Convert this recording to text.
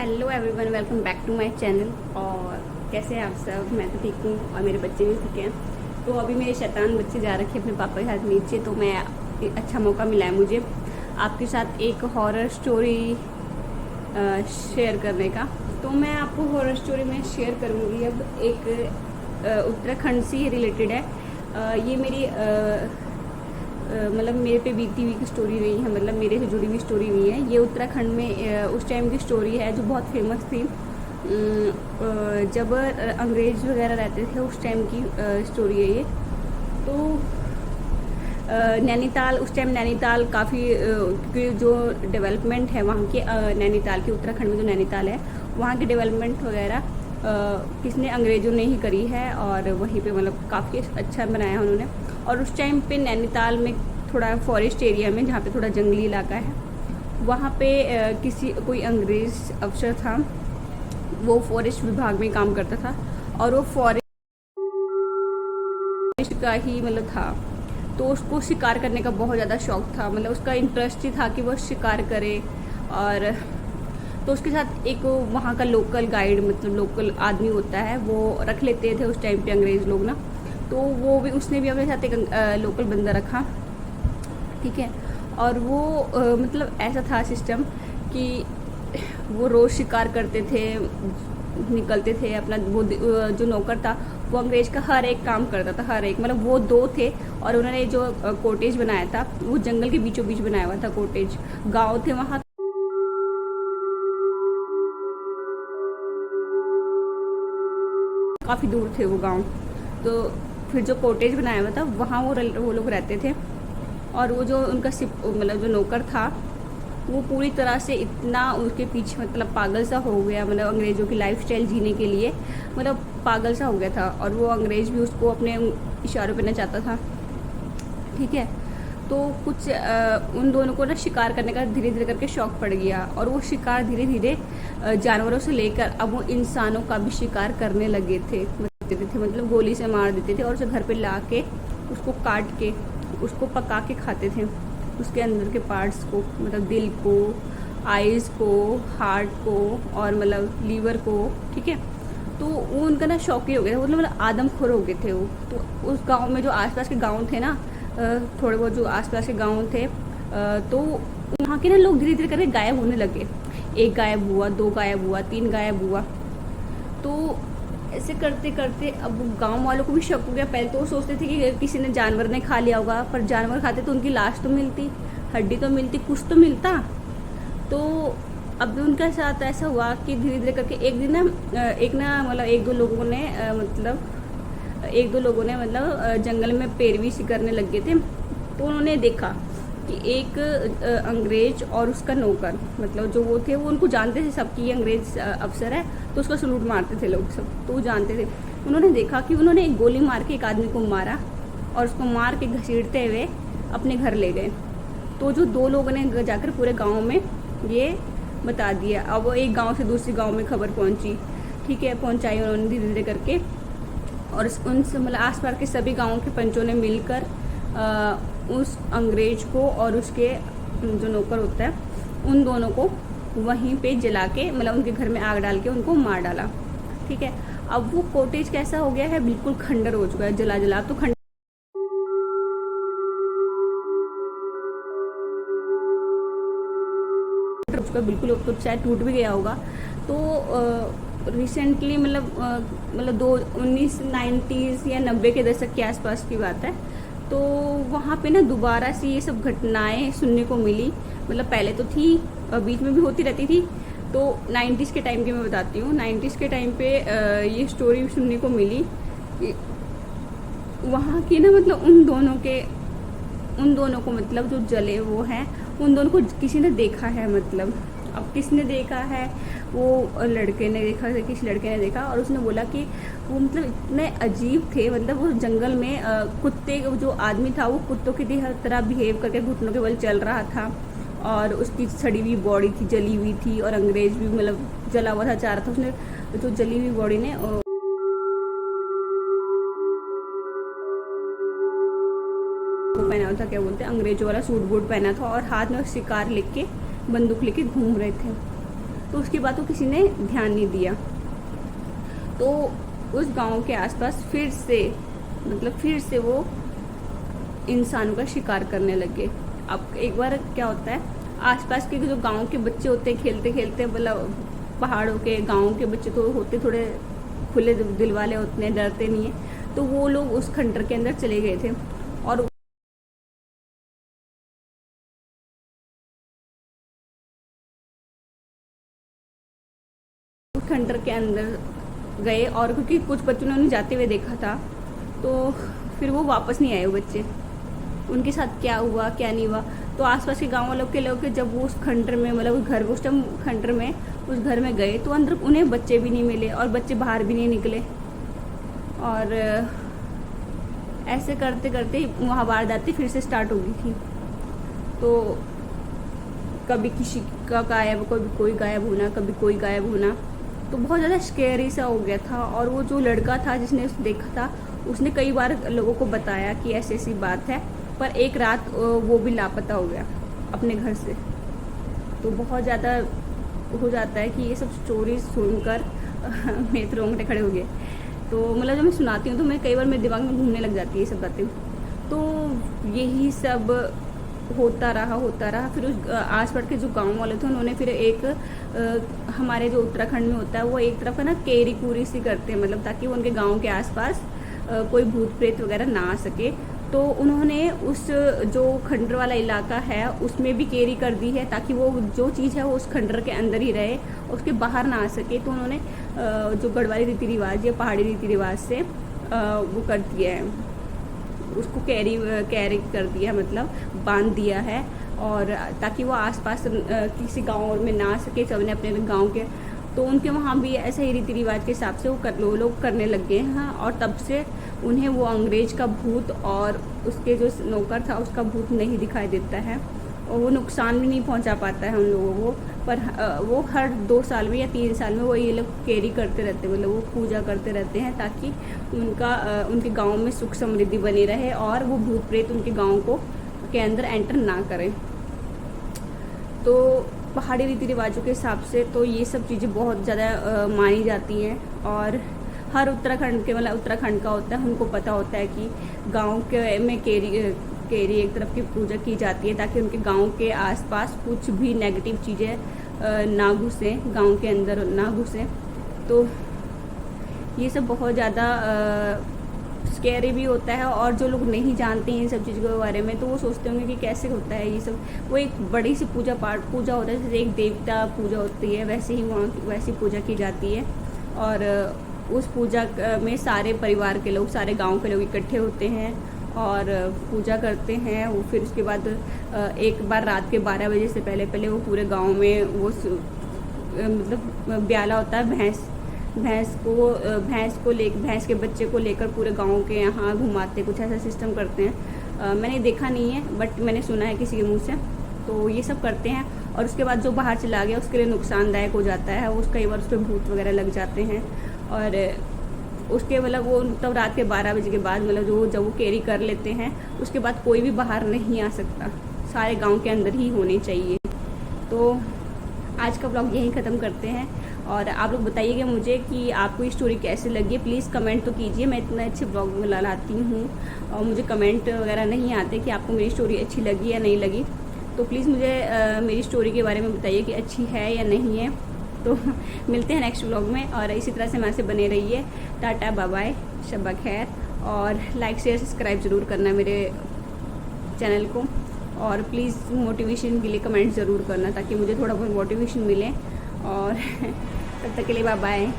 Hello everyone, welcome back to my channel. और कैसे हैं आप सब? मैं तो ठीक हूँ और मेरे बच्चे भी ठीक हैं। तो अभी मेरे शैतान बच्चे जा रखे अपने पापा के साथ नीचे, तो मैं अच्छा मौका मिला है मुझे आपके साथ एक हॉरर स्टोरी शेयर करने का। तो मैं आपको हॉरर स्टोरी में शेयर करूँगी। अब एक उत्तराखंड से ही रिलेटेड है। ये मेरी मतलब मेरे पे बीती हुई की स्टोरी नहीं है, मतलब मेरे से जुड़ी हुई स्टोरी नहीं है। ये उत्तराखंड में उस टाइम की स्टोरी है जो बहुत फेमस थी। जब अंग्रेज वगैरह रहते थे उस टाइम की स्टोरी है ये। तो नैनीताल, उस टाइम नैनीताल काफ़ी क्योंकि जो डेवलपमेंट है वहाँ के नैनीताल की, उत्तराखंड में जो नैनीताल है वहाँ की डेवलपमेंट वगैरह किसने, अंग्रेज़ों ने ही करी है। और वहीं पे मतलब काफ़ी अच्छा बनाया उन्होंने। और उस टाइम पे नैनीताल में थोड़ा फॉरेस्ट एरिया में, जहाँ पे थोड़ा जंगली इलाका है, वहाँ पे कोई अंग्रेज़ अफसर था, वो फॉरेस्ट विभाग में काम करता था और वो फॉरेस्ट का ही मतलब था। तो उसको शिकार करने का बहुत ज़्यादा शौक था, मतलब उसका इंटरेस्ट ही था कि वो शिकार करे। और तो उसके साथ एक वहाँ का लोकल गाइड, मतलब लोकल आदमी होता है, वो रख लेते थे उस टाइम पे अंग्रेज़ लोग ना। तो वो भी, उसने भी अपने साथ एक लोकल बंदा रखा, ठीक है। और वो मतलब ऐसा था सिस्टम कि वो रोज़ शिकार करते थे, निकलते थे अपना। वो जो नौकर था वो अंग्रेज का हर एक काम करता था, हर एक, मतलब वो दो थे। और उन्होंने जो कॉटेज बनाया था वो जंगल के बीचों बीच बनाया हुआ था कॉटेज। गाँव थे वहाँ, काफ़ी दूर थे वो गांव। तो फिर जो कॉटेज बनाया हुआ था वहाँ वो लोग रहते थे। और वो जो उनका मतलब जो नौकर था वो पूरी तरह से इतना उसके पीछे मतलब पागल सा हो गया, मतलब अंग्रेज़ों की लाइफस्टाइल जीने के लिए, मतलब पागल सा हो गया था। और वो अंग्रेज़ भी उसको अपने इशारों पे नचाता था, ठीक है। तो कुछ उन दोनों को ना शिकार करने का धीरे धीरे करके शौक पड़ गया। और वो शिकार धीरे धीरे जानवरों से लेकर अब वो इंसानों का भी शिकार करने लगे थे, मतलब गोली से मार देते थे और उसे घर पे ला के उसको काट के उसको पका के खाते थे, उसके अंदर के पार्ट्स को, मतलब दिल को, आइज़ को, हार्ट को और मतलब लीवर को, ठीक है। तो वो उनका ना शौक ही हो गया था, मतलब आदमखोर हो गए थे वो। तो उस गांव में जो आसपास के गांव थे ना, थोड़े बहुत जो आसपास के गांव थे, तो वहाँ के ना लोग धीरे धीरे करके गायब होने लगे। एक गायब हुआ, दो गायब हुआ, तीन गायब हुआ। तो ऐसे करते करते अब गांव वालों को भी शक हो गया। पहले तो वो सोचते थे कि किसी ने, जानवर ने खा लिया होगा, पर जानवर खाते तो उनकी लाश तो मिलती, हड्डी तो मिलती, कुछ तो मिलता। तो अब उनके साथ ऐसा हुआ कि धीरे धीरे करके एक दिन ना मतलब एक दो लोगों ने जंगल में पैरवी सी करने लग गए थे। तो उन्होंने देखा कि एक अंग्रेज और उसका नौकर, मतलब जो वो थे, वो उनको जानते थे सब कि ये अंग्रेज अफसर है, तो उसका सलूट मारते थे लोग सब, तो वो जानते थे। उन्होंने देखा कि उन्होंने एक गोली मार के एक आदमी को मारा और उसको मार के घसीटते हुए अपने घर ले गए। तो जो दो लोगों ने जाकर पूरे गाँव में ये बता दिया। अब वो एक गाँव से दूसरे गाँव में खबर पहुँची, ठीक है, पहुँचाई उन्होंने धीरे धीरे करके। और उनसे मतलब आसपास के सभी गाँवों के पंचों ने मिलकर उस अंग्रेज को और उसके जो नौकर होता है उन दोनों को वहीं पे जला के, मतलब उनके घर में आग डाल के उनको मार डाला, ठीक है। अब वो कॉटेज कैसा हो गया है, बिल्कुल खंडर हो चुका है, जला जला तो खंडर हो चुका है बिल्कुल। अब तो शायद टूट भी गया होगा। तो रिसेंटली मतलब 1990s या 90 के दशक के आसपास की बात है। तो वहाँ पे ना दोबारा से ये सब घटनाएं सुनने को मिली। मतलब पहले तो थी, बीच में भी होती रहती थी। तो 90s के टाइम की मैं बताती हूँ। 90s के टाइम पे ये स्टोरी सुनने को मिली कि वहाँ की ना, मतलब उन दोनों को मतलब जो जले वो हैं, उन दोनों को किसी ने देखा है। मतलब अब किसने देखा है, वो लड़के ने देखा, किसी लड़के ने देखा। और उसने बोला कि वो मतलब इतने अजीब थे, मतलब वो जंगल में कुत्ते, जो आदमी था वो कुत्तों की तरह बिहेव करके घुटनों के बल चल रहा था। और उसकी सड़ी हुई बॉडी थी, जली हुई थी। और अंग्रेज भी मतलब जला हुआ था, चाह रहा था। उसने जो जली हुई बॉडी ने वो पहना हुआ था, क्या बोलते हैं, अंग्रेजों वाला सूट बूट पहना था। और हाथ में शिकार लेके, बंदूक लेके घूम रहे थे। तो उसकी बात को किसी ने ध्यान नहीं दिया। तो उस गांव के आसपास फिर से वो इंसानों का शिकार करने लगे। अब एक बार क्या होता है, आसपास के जो गांव के बच्चे होते हैं खेलते खेलते, मतलब पहाड़ों के गांव के बच्चे तो होते थोड़े खुले दिल वाले होते हैं, डरते नहीं है, तो वो लोग उस खंडर के अंदर चले गए थे और उस खंडर के अंदर गए। और क्योंकि कुछ बच्चों ने उन्हें जाते हुए देखा था, तो फिर वो वापस नहीं आए वो बच्चे। उनके साथ क्या हुआ क्या नहीं हुआ, तो आसपास के गाँव वालों के लोग जब वो उस खंडर में, मतलब उस घर, उस टाइम खंडर में उस घर में गए, तो अंदर उन्हें बच्चे भी नहीं मिले और बच्चे बाहर भी नहीं निकले। और ऐसे करते करते वहाँ वारदातें फिर से स्टार्ट हो गई थी। तो कभी किसी का गायब, कभी कोई गायब होना, कभी कोई गायब होना, तो बहुत ज़्यादा स्केरी सा हो गया था। और वो जो लड़का था जिसने उसे देखा था, उसने कई बार लोगों को बताया कि ऐसी ऐसी बात है, पर एक रात वो भी लापता हो गया अपने घर से। तो बहुत ज़्यादा हो जाता है कि ये सब स्टोरी सुनकर मेरे तो रोंगटे खड़े हो गए। तो मतलब जब मैं सुनाती हूँ तो मैं कई बार मेरे दिमाग में घूमने लग जाती है ये सब बातें। तो यही सब होता रहा। फिर उस आस पास के जो गांव वाले थे, उन्होंने फिर एक हमारे जो उत्तराखंड में होता है, वो एक तरफ है ना केरी कूरी सी करते हैं, मतलब ताकि वो उनके गांव के आसपास कोई भूत प्रेत वगैरह ना आ सके। तो उन्होंने उस जो खंडर वाला इलाका है उसमें भी केरी कर दी है, ताकि वो जो चीज़ है वो उस खंडर के अंदर ही रहे, उसके बाहर ना आ सके। तो उन्होंने जो गढ़वाली रीति रिवाज या पहाड़ी रीति रिवाज से वो कर दिया है, उसको कैरी कर दिया, मतलब बांध दिया है, और ताकि वो आसपास किसी गांव में ना आ सके, सबने अपने गांव के। तो उनके वहाँ भी ऐसे ही रीति रिवाज के हिसाब से वो लोग करने लग गए हैं। और तब से उन्हें वो अंग्रेज का भूत और उसके जो नौकर था उसका भूत नहीं दिखाई देता है, और वो नुकसान भी नहीं पहुंचा पाता है उन लोगों को। पर वो हर 2 साल में या 3 साल में वो ये लोग कैरी करते रहते हैं, मतलब वो पूजा करते रहते हैं, ताकि उनके गांव में सुख समृद्धि बनी रहे और वो भूत प्रेत उनके गांव के अंदर एंटर ना करें। तो पहाड़ी रीति रिवाजों के हिसाब से तो ये सब चीज़ें बहुत ज़्यादा मानी जाती हैं। और हर उत्तराखंड के, मतलब उत्तराखंड का होता है, उनको पता होता है कि गांव के में केरी एक तरफ की पूजा की जाती है, ताकि उनके गांव के आसपास कुछ भी नेगेटिव चीज़ें ना घुसे, गांव के अंदर ना घुसे। तो ये सब बहुत ज़्यादा स्कैरी भी होता है। और जो लोग नहीं जानते हैं इन सब चीज़ों के बारे में, तो वो सोचते होंगे कि कैसे होता है ये सब। वो एक बड़ी सी पूजा होता है, जैसे एक देवता पूजा होती है, वैसे ही वहाँ वैसी पूजा की जाती है। और उस पूजा में सारे परिवार के लोग, सारे गांव के लोग इकट्ठे होते हैं और पूजा करते हैं। वो फिर उसके बाद एक बार रात के 12 बजे से पहले वो पूरे गांव में वो मतलब ब्याला होता है, भैंस के बच्चे को लेकर पूरे गांव के यहाँ घुमाते, कुछ ऐसा सिस्टम करते हैं। मैंने देखा नहीं है, बट मैंने सुना है किसी के मुँह से। तो ये सब करते हैं, और उसके बाद जो बाहर चला गया उसके लिए नुकसानदायक हो जाता है, उस कई बार उस पर भूत वगैरह लग जाते हैं। और उसके मतलब वो तब रात के 12 बजे के बाद, मतलब जब वो कैरी कर लेते हैं, उसके बाद कोई भी बाहर नहीं आ सकता, सारे गांव के अंदर ही होने चाहिए। तो आज का ब्लॉग यहीं ख़त्म करते हैं। और आप लोग बताइएगा मुझे कि आपको ये स्टोरी कैसे लगी है, प्लीज़ कमेंट तो कीजिए। मैं इतना अच्छे ब्लॉग लाती हूँ और मुझे कमेंट वगैरह नहीं आते कि आपको मेरी स्टोरी अच्छी लगी या नहीं लगी। तो प्लीज़ मुझे मेरी स्टोरी के बारे में बताइए कि अच्छी है या नहीं है। तो मिलते हैं नेक्स्ट व्लॉग में, और इसी तरह से हमारे से बने रहिए। टाटा बाय बाय, शब्बा खैर, और लाइक शेयर सब्सक्राइब ज़रूर करना मेरे चैनल को। और प्लीज़ मोटिवेशन के लिए कमेंट ज़रूर करना, ताकि मुझे थोड़ा बहुत मोटिवेशन मिले। और तब तक के लिए बाय बाय।